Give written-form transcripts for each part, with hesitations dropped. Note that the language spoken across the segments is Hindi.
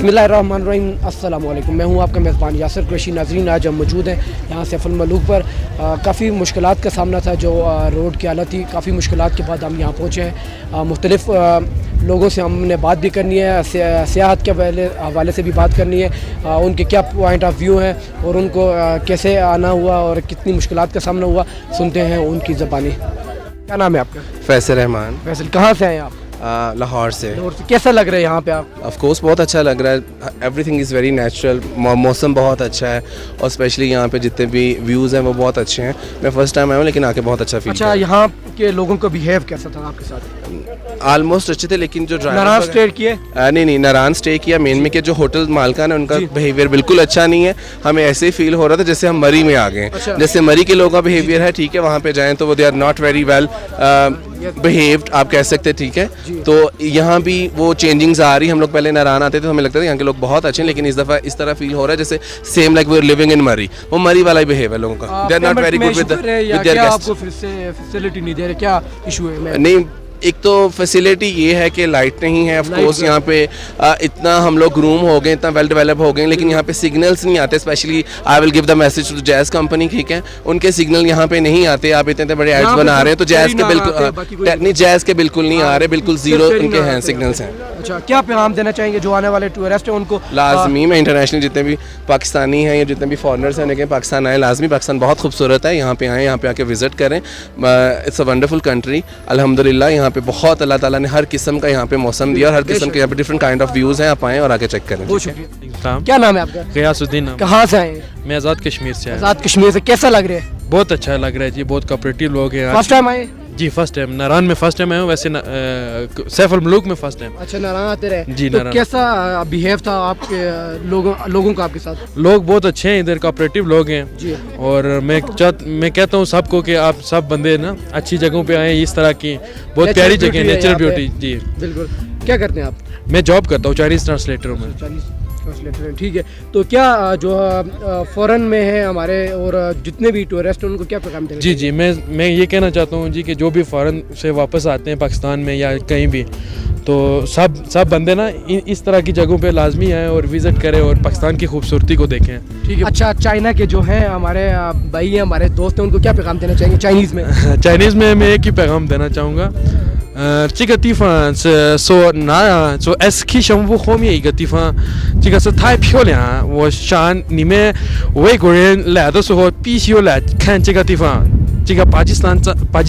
बिस्मिल्लाहिर्रहमानिर्रहीम, अस्सलाम वालेकुम। मैं हूं आपका मेज़बान यासिर कुरैशी। नाज़रीन, आज हम मौजूद हैं यहाँ सैफुल मलूक पर। काफ़ी मुश्किलात का सामना था, जो रोड की हालत थी। काफ़ी मुश्किलात के बाद हम यहाँ पहुँचे हैं। मुख्तलिफ़ लोगों से हमने बात भी करनी है, सियाहत के हवाले से भी बात करनी है, उनके क्या पॉइंट ऑफ व्यू हैं और उनको कैसे आना हुआ और कितनी मुश्किलात का सामना हुआ। सुनते हैं उनकी ज़बानी। क्या नाम है आपका? फैसल रहमान। फैसल, कहाँ से हैं आप? लाहौर से। कैसा लग रहा है यहाँ पे आप? ऑफ कोर्स बहुत अच्छा लग रहा है। Everything is very natural. मौसम बहुत अच्छा है और स्पेशली यहाँ पे जितने भी व्यूज़ हैं वो बहुत अच्छे हैं। मैं फर्स्ट टाइम आया हूँ लेकिन आके बहुत अच्छा फील अच्छा, यहाँ के लोगों का बिहेव कैसा था आपके साथ? ऑलमोस्ट अच्छे थे, लेकिन जो नाराज स्टे किए? नहीं, नारायण स्टे किया। मेन में के जो होटल मालकान है उनका बिहेवियर बिल्कुल अच्छा नहीं है। हमें ऐसे ही फील हो रहा था जैसे हम मरी में आ गए। अच्छा। जैसे मरी के लोगों का बिहेवियर है, ठीक है, वहाँ पे जाएँ तो वो they are not very well behaved, आप कह सकते हैं, ठीक है। तो यहाँ भी वो चेंजिंग्स आ रही। हम लोग पहले नारायण आते थे तो हमें लगता था यहाँ के लोग बहुत अच्छे हैं, लेकिन इस दफ़ा इस तरह फील हो रहा है जैसे same like we are living in Murree. वो मरी वाला ही बिहेव है लोगों का। They are not very good with their guests. आपको फिर से फैसिलिटी नहीं दे रहे, क्या इशू है? नहीं, एक तो फैसिलिटी ये है कि लाइट नहीं है। ऑफ कोर्स यहाँ पे इतना हम लोग रूम हो गए, इतना वेल डेवलप हो गए, लेकिन यहाँ पे सिग्नल्स नहीं आते। Specially I will give the message to Jazz company, ठीक है, उनके सिग्नल यहाँ पे नहीं आते। आप इतने बड़े एड्स बना रहे हैं तो जैज़ के बिल्कुल नहीं, जैज़ के बिल्कुल नहीं आ रहे, बिल्कुल जीरो उनके हैं सिग्नल्स हैं। अच्छा, क्या पैगाम देना चाहेंगे जो आने वाले टूरिस्ट हैं उनको? लाजमी मैं इंटरनेशनल जितने भी पाकिस्तानी हैं या जितने भी फॉरनर्स हैं उनके पाकिस्तान आए, लाजमी पाकिस्तान बहुत खूबसूरत है, यहाँ पे आएँ, यहाँ पे आके विजिट करें। इट्स अ वंडरफुल कंट्री अल्हम्दुलिल्लाह। यहाँ पे बहुत अल्लाह ताला ने हर किस्म का यहाँ पे मौसम दिया और हर किस्म के यहाँ पे डिफरेंट काइंड ऑफ व्यूज़ हैं। आप आएँ और आके चेक करें। क्या नाम है आपका? गयासुद्दीन। कहाँ से आए? मैं आज़ाद कश्मीर से आया। आज़ाद कश्मीर से। कैसा लग रहा है? बहुत अच्छा लग रहा है जी, बहुत कोऑपरेटिव लोग हैं। फर्स्ट टाइम आए? जी फर्स्ट टाइम। नारायण में फर्स्ट टाइम आया हूँ, वैसे सैफुल मलूक में फर्स्ट टाइम। अच्छा, नारायण आते रहे जी। तो कैसा बिहेव था आपके लोगों का आपके साथ? लोग बहुत अच्छे हैं, इधर कोऑपरेटिव लोग हैं जी। और मैं कहता हूँ सबको कि आप सब बंदे ना अच्छी जगहों पे आए। इस तरह की बहुत प्यारी जगह है, नेचुरल ब्यूटी। जी बिल्कुल। क्या करते हैं आप? मैं जॉब करता हूँ, चाइनीज ट्रांसलेटर हूँ मैं। ठीक है। तो क्या जो फॉरेन में है हमारे और जितने भी टूरिस्ट हैं उनको क्या पैगाम देना? जी, मैं ये कहना चाहता हूँ जी कि जो भी फॉरेन से वापस आते हैं पाकिस्तान में या कहीं भी, तो सब बंदे ना इस तरह की जगहों पे लाजमी आएँ और विज़िट करें और पाकिस्तान की खूबसूरती को देखें। ठीक है। अच्छा, चाइना के जो हैं हमारे भाई हैं, हमारे दोस्त हैं, उनको क्या पैगाम देना चाहेंगे चाइनीज़ में? चाइनीज़ में मैं एक ही पैगाम देना चाहूँगा। 这个地方是说说 SK 项目后面一个地方，这个是太漂亮。我想你们外国人来的时候必须来看这个地方。这个巴基斯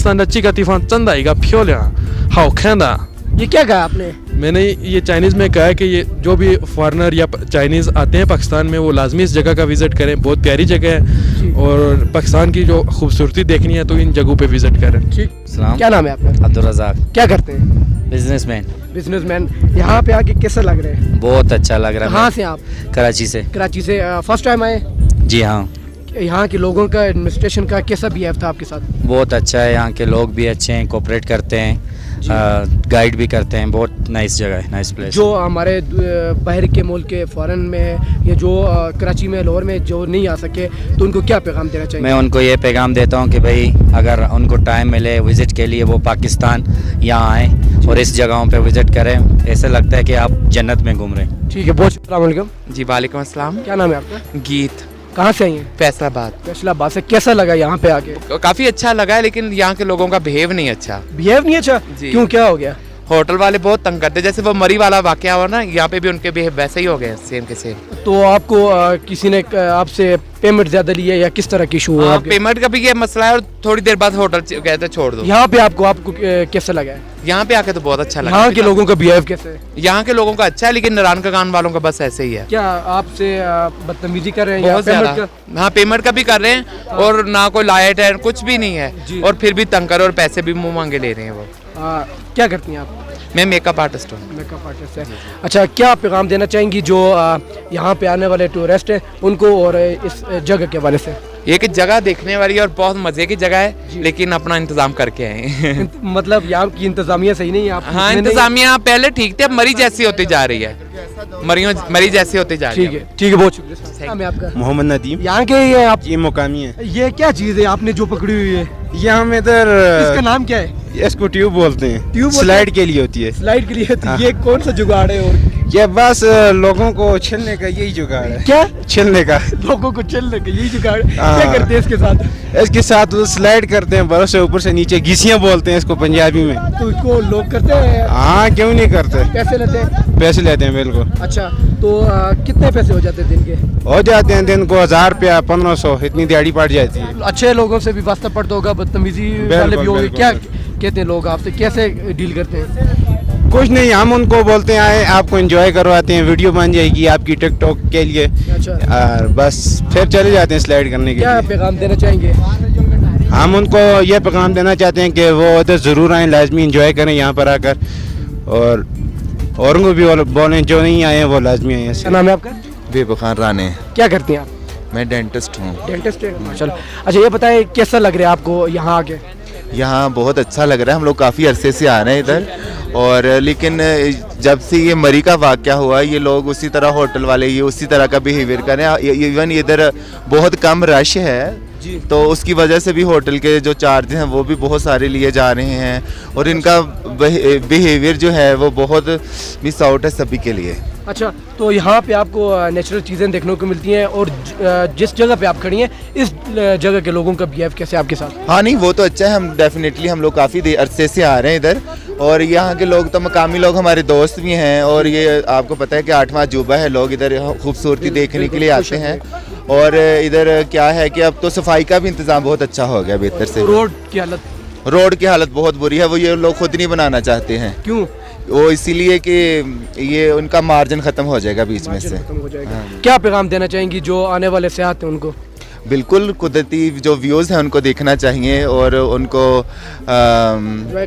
坦的这个地方真的一个漂亮，好看的。ये क्या कहा आपने? मैंने ये चाइनीज़ में कहा है कि ये जो भी फॉरेनर या चाइनीज़ आते हैं पाकिस्तान में वो लाजमी इस जगह का विज़िट करें। बहुत प्यारी जगह है और पाकिस्तान की जो खूबसूरती देखनी है तो इन जगहों पे विज़िट करें। ठीक। क्या नाम है आपका? अब्दुल रज़ाक। क्या करते हैं? बिजनेसमैन। यहाँ पे आके कैसा लग रहा है? बहुत अच्छा लग रहा है। कहाँ से आप? कराची से। कराची से। फर्स्ट टाइम आए? जी हाँ। यहाँ के लोगों का एडमिनिस्ट्रेशन का कैसा बिहेव था आपके साथ? बहुत अच्छा है, यहाँ के लोग भी अच्छे हैं, कोऑपरेट करते हैं, गाइड भी करते हैं। बहुत नाइस जगह है, नाइस प्लेस। जो हमारे बाहर के मुल्क के फॉरेन में या जो कराची में लाहौर में जो नहीं आ सके तो उनको क्या पैगाम देना चाहिए? मैं उनको ये पैगाम देता हूँ कि भाई अगर उनको टाइम मिले विज़िट के लिए वो पाकिस्तान यहाँ आएँ और इस जगहों पे विज़िट करें। ऐसा लगता है कि आप जन्नत में घूम रहे हैं। ठीक है, बहुत शुक्रिया। जी वालेकुम अस्सलाम। क्या नाम है आपका? गीत। कहाँ से आई हैं? फैसलाबाद से। कैसा लगा यहाँ पे आके? काफ़ी अच्छा लगा है, लेकिन यहाँ के लोगों का बिहेव नहीं अच्छा। बिहेव नहीं अच्छा? क्यों, क्या हो गया? होटल वाले बहुत तंग करते, जैसे वो मरी वाला वाकया हुआ ना, यहाँ पे भी उनके बिहेव वैसे ही हो गए, सेम के सेम। तो आपको किसी ने आपसे पेमेंट ज्यादा ली है या किस तरह की इशू हुआ? पेमेंट का भी ये मसला है और थोड़ी देर बाद होटल कहते छोड़ दो। यहाँ पे आपको कैसा लगा है? यहाँ पे आके तो बहुत अच्छा लगा। यहाँ के लोगों का बिहेव कैसे है? यहाँ के लोगों का अच्छा है, लेकिन नारायण का कान वालों का बस ऐसे ही है। क्या आपसे बदतमीजी कर रहे हैं? बहुत ज्यादा। हाँ, पेमेंट का भी कर रहे हैं और ना कोई लाइट है, कुछ भी नहीं है, और फिर भी तंग कर और पैसे भी मुँह मांगे ले रहे हैं वो। क्या करती हैं आप? मैं मेकअप आर्टिस्ट हूँ। मेकअप आर्टिस्ट है। अच्छा, क्या पैगाम देना चाहेंगी जो यहाँ पे आने वाले टूरिस्ट हैं उनको और इस जगह के हवाले से? ये कि जगह देखने वाली है और बहुत मजे की जगह है, लेकिन अपना इंतजाम करके आए। मतलब यहाँ की इंतजामिया सही नहीं है? हाँ, इंतजामिया पहले ठीक थे, अब मरी जैसी होती जा रही है। मरी जैसे होते जा रही है। ठीक है, बहुत शुक्रिया। मैं आपका? मोहम्मद नदीम। यहाँ के ये आप? ये मुकामी है। ये क्या चीज़ है आपने जो पकड़ी हुई है? ये हम इधर, इसका नाम क्या है? इसको ट्यूब बोलते हैं। ट्यूब स्लाइड के लिए होती है। स्लाइड के लिए? ये कौन सा जुगाड़ है और ये बस लोगों को छिलने का यही जुगाड़ है। क्या छिलने का। लोगों को चलने का यही जुगाड़, हाँ। क्या करते हैं इसके साथ? इसके साथ वो स्लाइड करते हैं बर्फ से ऊपर से नीचे, घिसियाँ बोलते हैं इसको पंजाबी में। तो इसको लोग करते हैं, हाँ क्यों नहीं करते, पैसे लेते हैं? पैसे लेते हैं बिल्कुल। अच्छा, तो कितने पैसे हो जाते हैं दिन के? हो जाते हैं दिन को 1000 रुपया 1500, इतनी दिहाड़ी पड़ जाती है। अच्छे लोगों से भी वास्ता पड़ता होगा, बदतमीजी वाले भी होंगे, बिल्कुल, क्या बिल्कुल। कहते हैं लोग आपसे, कैसे डील करते हैं? कुछ नहीं, हम उनको बोलते हैं आए आपको एंजॉय करवाते हैं, वीडियो बन जाएगी आपकी टिकटॉक के लिए, अच्छा, और बस फिर चले जाते हैं स्लाइड करने के क्या लिए। पैगाम देना चाहेंगे? हम उनको ये पैगाम देना चाहते हैं कि वो इधर ज़रूर आएँ, लाजमी एंजॉय करें यहाँ पर आकर, और औरों को भी बोलें जो नहीं आए हैं वो लाजमी आए। क्या नाम है आपका? बेबखान राने। क्या करते हैं आप? मैं डेंटिस्ट हूँ। डेंटिस्ट है, माशाल्लाह। अच्छा, ये बताएं कैसा लग रहा है आपको यहाँ आके? यहाँ बहुत अच्छा लग रहा है, हम लोग काफ़ी अरसे से आ रहे हैं इधर, और लेकिन जब से ये मरी का वाक़या हुआ ये लोग उसी तरह होटल वाले ये उसी तरह का बिहेवियर कर रहे हैं। इवन इधर बहुत कम रश है तो उसकी वजह से भी होटल के जो चार्ज हैं वो भी बहुत सारे लिए जा रहे हैं, और इनका बिहेवियर जो है वो बहुत मिस आउट है सभी के लिए। अच्छा, तो यहाँ पे आपको नेचुरल चीज़ें देखने को मिलती हैं, और जिस जगह पे आप खड़ी हैं इस जगह के लोगों का बिहेव कैसे आपके साथ? हाँ नहीं वो तो अच्छा है, हम डेफिनेटली हम लोग काफ़ी अरसे से आ रहे हैं इधर, और यहाँ के लोग तो मकामी लोग हमारे दोस्त भी हैं, और ये आपको पता है कि 8वां अजूबा है, लोग इधर खूबसूरती देखने के लिए आते हैं। और इधर क्या है कि अब तो सफाई का भी इंतज़ाम बहुत अच्छा हो गया बेहतर से। रोड की हालत बहुत बुरी है, वो ये लोग खुद नहीं बनाना चाहते हैं। क्यों? वो इसीलिए कि ये उनका मार्जिन ख़त्म हो जाएगा बीच में से। खत्म हो जाएगा। क्या पैगाम देना चाहेंगी जो आने वाले सेहत हैं उनको? बिल्कुल कुदरती जो व्यूज़ हैं उनको देखना चाहिए, और उनको एंजॉय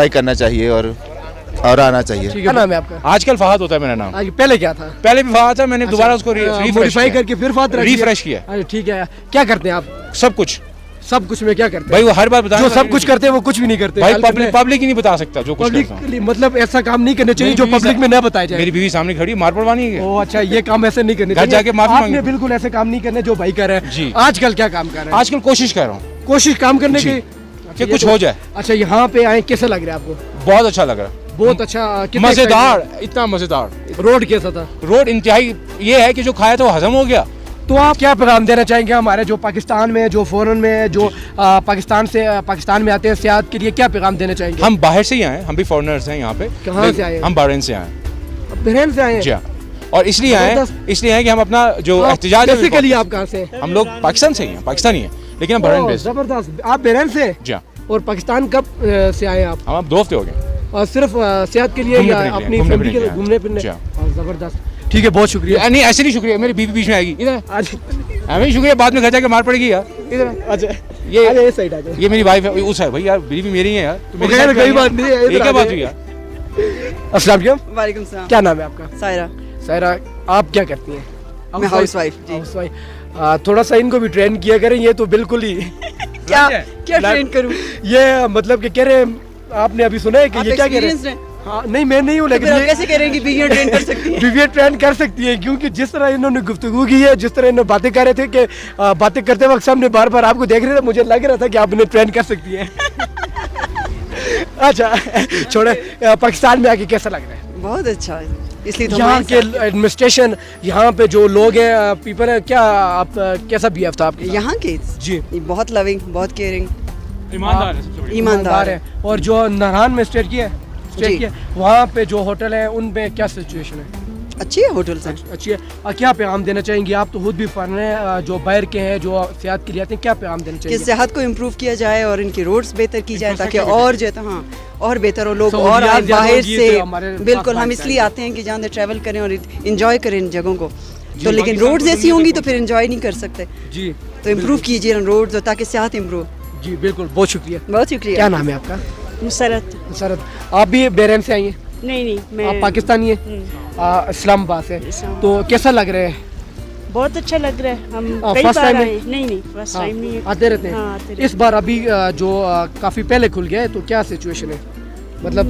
करना चाहिए, और आना चाहिए। क्या नाम है आपका? आजकल फहद होता है मेरा नाम। आज पहले क्या था? पहले भी फहद था, मैंने दोबारा उसको मॉडिफाई करके फिर फात रिफ्रेश किया। अरे ठीक है, क्या करते हैं आप? सब कुछ। सब कुछ में क्या करते हैं भाई वो हर बार बताएं जो सब कुछ करते हैं वो कुछ भी नहीं करते भाई। पब्लिक ही नहीं बता सकता जो कुछ करता हूं। पब्लिक मतलब ऐसा काम नहीं करना चाहिए जो पब्लिक में ना बताया जाए। मेरी बीवी सामने खड़ी, मार पड़वानी है। ओ अच्छा, ये काम ऐसे नहीं करने घर चाहिए। जाके माफी आपने बिल्कुल ऐसे काम नहीं करने जो भाई कर रहे हैं जी। आजकल क्या काम कर रहे हैं? आजकल कोशिश कर रहा हूँ, कोशिश काम करने की कि कुछ हो जाए। अच्छा, यहाँ पे आए कैसा लग रहा है आपको? बहुत अच्छा लग रहा है, बहुत अच्छा। कितने मजेदार, इतना मजेदार। रोड कैसा था? रोड इंतहाई ये है कि जो खाया तो हजम हो गया। तो आप क्या पैगाम देना चाहेंगे हमारे जो पाकिस्तान में, जो फॉरेन में, जो पाकिस्तान में आते हैं सेहत के लिए, क्या पैगाम देना चाहेंगे? हम बाहर से ही आए, हम भी फॉरेनर्स हैं यहाँ पे। कहाँ से आए? हम बहरीन से आए। बहरीन से आए? जी हाँ, और इसलिए आए कि हम अपना जो एहतजाज है। बेसिकली आप कहाँ से? हम लोग पाकिस्तान से ही हैं, पाकिस्तानी हैं, लेकिन हम बहरीन बेस्ड। जबरदस्त। आप बहरीन से? जी हाँ। और पाकिस्तान कब से आए आप? हम 2 हफ्ते हो गए। और सिर्फ सेहत के लिए या अपनी फैमिली के लिए घूमने फिरने? जबरदस्त, ठीक है, बहुत शुक्रिया। नहीं ऐसे नहीं शुक्रिया, मेरी बीवी बीच में आएगी इधर। आज हमें शुक्रिया, बाद में घर जाके मार पड़ेगी यार इधर। अच्छा, ये साइड आ जाओ। ये मेरी वाइफ है, उस है भाई यार, बीवी मेरी है यार, तो मेरी कोई बात नहीं है, ये क्या बात हुई यार? अस्सलाम वालेकुम। वालेकुम सलाम। क्या नाम है आपका? सायरा। सायरा, आप क्या करती हैं? मैं हाउसवाइफ जी। हाउसवाइफ। थोड़ा सा इनको भी ट्रेन किया करें, ये तो बिल्कुल ही क्या ट्रेन करूं? ये मतलब कि कह रहे, आपने अभी सुना है कि आप ये क्या कह रहे experienced हैं? हैं? हाँ, नहीं मैं नहीं हूँ, लेकिन फिर आप ये कैसे कह रहे हैं कि बीवियां ट्रेन कर सकती हैं? बीवियां ट्रेन कर सकती हैं, क्योंकि जिस तरह इन्होंने गुफ्तगू की है, जिस तरह इन्होंने बातें कर रहे थे कि बातें करते वक्त सामने बार बार आपको देख रहे थे, मुझे लग रहा था कि आप इन्हें ट्रेन कर सकती हैं। अच्छा छोड़े, पाकिस्तान में आके कैसा लग रहा है? बहुत अच्छा है, इसलिए तो यहाँ के एडमिनिस्ट्रेशन, यहाँ पे जो लोग हैं, पीपल है, क्या आप कैसा बिहेव था आपके साथ? यहाँ के जी बहुत लविंग, बहुत केयरिंग, ईमानदार है, सबसे बड़ी ईमानदार है। और जो नारायण में स्टेट की है, जी। वहाँ पे जो होटल है उन पे क्या सिचुएशन है? अच्छी है होटल से। अच्छी है। क्या पैगाम देना चाहेंगे? आप तो खुद भी फॉरेनर हैं, जो बाहर के हैं, जो सेहत के लिए आते हैं, क्या पैगाम देना कि चाहिए? सेहत को इम्प्रूव किया जाए और इनकी रोड्स बेहतर की जाए, ताकि और जो है हाँ और बेहतर हो, लोग और सहूलियात आए ज़्यादा बाहर होगी से। तो हमारे बिल्कुल, पास हम बात इसलिए आते हैं कि जहाँ ट्रैवल करें और इंजॉय करें इन जगहों को। तो लेकिन पाकिस्तान रोड्स को ऐसी दुनिया होंगी को तो फिर इंजॉय नहीं कर सकते। जी तो इम्प्रूव कीजिए रोड्स, ताकि सेहत इम्प्रूव। जी बिल्कुल, बहुत शुक्रिया। बहुत शुक्रिया। क्या नाम है आपका? मुसरत। सरद, आप भी बहरीन से आई हैं? नहीं मैं आप पाकिस्तानी हैं? इस्लामाबाद से। तो कैसा लग रहा है? बहुत अच्छा लग रहा है। हम कई फर्स्ट बार टाइम आए। नहीं फर्स्ट टाइम नहीं है। आते रहते हैं? हाँ, आते रहते इस बार अभी जो काफ़ी पहले खुल गया है, तो क्या सिचुएशन है? मतलब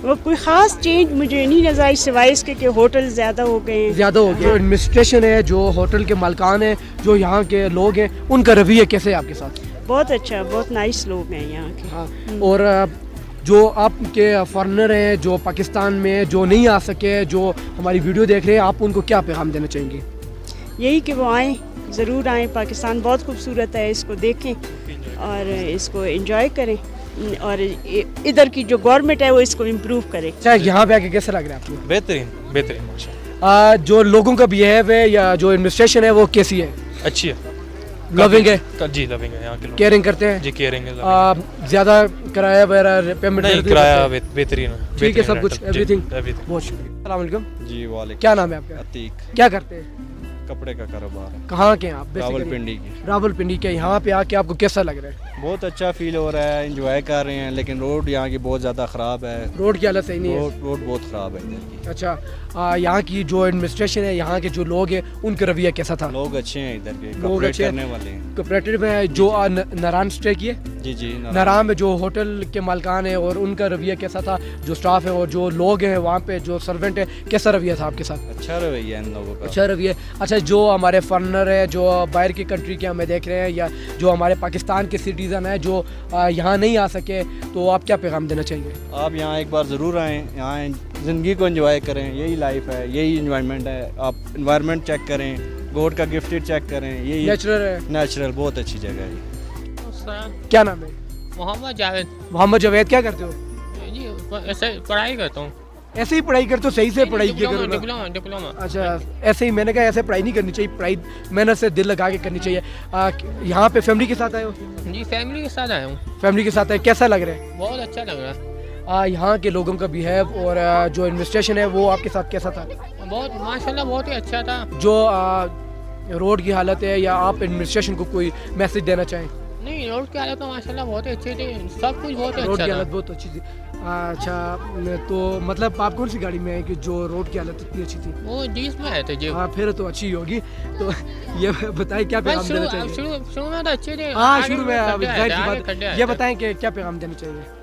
वो कोई ख़ास चेंज मुझे नहीं नजर आई, सिवाय इसके कि होटल ज़्यादा हो गए हैं। ज़्यादा हो गया। एडमिनिस्ट्रेशन है, जो होटल के मालकान हैं, जो यहाँ के लोग हैं, उनका रवैया कैसे है आपके साथ? बहुत अच्छा, बहुत नाइस लोग हैं यहाँ के। हाँ, और जो आपके फॉरेनर हैं जो पाकिस्तान में जो नहीं आ सके, जो हमारी वीडियो देख रहे हैं, आप उनको क्या पैगाम देना चाहेंगे? यही कि वो आएँ, ज़रूर आएँ। पाकिस्तान बहुत खूबसूरत है, इसको देखें और इसको एंजॉय करें और इधर की जो गवर्नमेंट है वो इसको इम्प्रूव करे। अच्छा, यहाँ पे आके कैसा लग रहा है आपको? बेहतरीन बेहतरीन माशा, जो लोगों का बिहेव है या जो एडमिनिस्ट्रेशन है वो कैसी है? अच्छी है, लविंग है, जी लविंग है, यहाँ के लोग केयरिंग करते हैं जी, केयरिंग है, ज़्यादा किराया वगैरह पेमेंट नहीं किराया बेहतरीन है, ठीक है, सब कुछ एवरीथिंग। एवरीथिंग। बहुत शुक्रिया। अस्सलाम वालेकुम जी वालेकुम। क्या नाम है आपका? अतीक, क्या करते हैं? कपड़े का कारोबार है, कहाँ के हैं आप? basically? रावलपिंडी की। रावलपिंडी के। यहाँ पे आके आपको कैसा लग रहा है? बहुत अच्छा फील हो रहा है, एंजॉय कर रहे हैं, लेकिन रोड यहाँ की बहुत ज़्यादा ख़राब है। रोड की हालत सही नहीं है? रोड बहुत ख़राब है इधर की। अच्छा, यहाँ की जो एडमिनिस्ट्रेशन है, यहाँ के जो लोग हैं, उनका रवैया कैसा था? लोग अच्छे हैं इधर के, लोग कोऑपरेट अच्छे हैं। करने वाले हैं। कोऑपरेटिव है। जो नारायण स्टे की है, जी जी, नारायण में जो होटल के मालकान है और उनका रवैया कैसा था? जो स्टाफ है और जो लोग हैं वहाँ पे जो सर्वेंट है, कैसा रवैया था आपके साथ? अच्छा रवैया है इन लोगों का। अच्छा रवैया। अच्छा, जो हमारे फॉरेनर है, जो बाहर की कंट्री के हमें देख रहे हैं, या जो हमारे पाकिस्तान के सिटीज़न हैं जो यहाँ नहीं आ सके, तो आप क्या पैगाम देना चाहिए? आप यहाँ एक बार ज़रूर आएँ, यहाँ ज़िंदगी को एंजॉय करें, यही लाइफ है, यही इन्वायरमेंट है। आप इन्वायरमेंट चेक करें, गोड का गिफ्टेड चेक करें, यही नेचुरल है, नेचुरल, बहुत अच्छी जगह है। क्या नाम है? मोहम्मद जावेद मोहम्मद जावेद। क्या करते हो? जी, ऐसे पढ़ाई करता हूँ। ऐसे ही पढ़ाई करते हो? सही से पढ़ाई किया करो ना। डिप्लोमा। अच्छा, ऐसे ही मैंने कहा ऐसे पढ़ाई नहीं करनी चाहिए, पढ़ाई मेहनत से दिल लगा के करनी चाहिए। यहाँ पे फैमिली के साथ आए हो? जी, फैमिली के साथ आया हूँ। फैमिली के साथ आए, कैसा लग रहा है? बहुत अच्छा लग रहा है। यहाँ के लोगों का बिहेव और जो एडमिनिस्ट्रेशन है वो आपके साथ कैसा था? बहुत माशाल्लाह बहुत ही अच्छा था। जो रोड की हालत है, या आप एडमिनिस्ट्रेशन को कोई मैसेज देना चाहें? नहीं, रोड की हालत तो माशाल्लाह बहुत ही अच्छी थी, सब कुछ बहुत ही रोड अच्छा की था। हालत बहुत अच्छी थी। अच्छा, तो मतलब आप कौन सी गाड़ी में है कि जो रोड की हालत इतनी अच्छी थी? वो जीस में आए थे जी। हाँ, फिर तो अच्छी होगी। तो ये बताएं क्या पैगाम देना चाहिए? शुरू में तो अच्छे थे। हाँ, शुरू में जाहिर सी बात। ये बताएं कि क्या पैगाम देना चाहिए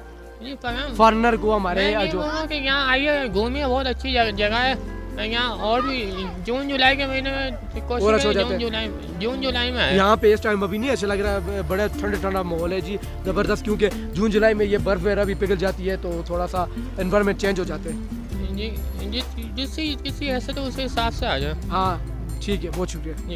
फॉरेनर को हमारे जो यहाँ आइए, घूमिए, बहुत अच्छी जगह है यहाँ। और भी जून जुलाई के महीने में कोशिश करें, जून जुलाई में है। यहाँ पे इस टाइम अभी नहीं अच्छा लग रहा है, बड़ा ठंडा माहौल है जी, ज़बरदस्त, क्योंकि जून जुलाई में ये बर्फ़ वगैरह भी पिघल जाती है, तो थोड़ा सा एनवायरनमेंट चेंज हो जाते हैं जी। किसी हैसियत तो उस हिसाब से आ जाए। हाँ, ठीक है, बहुत शुक्रिया।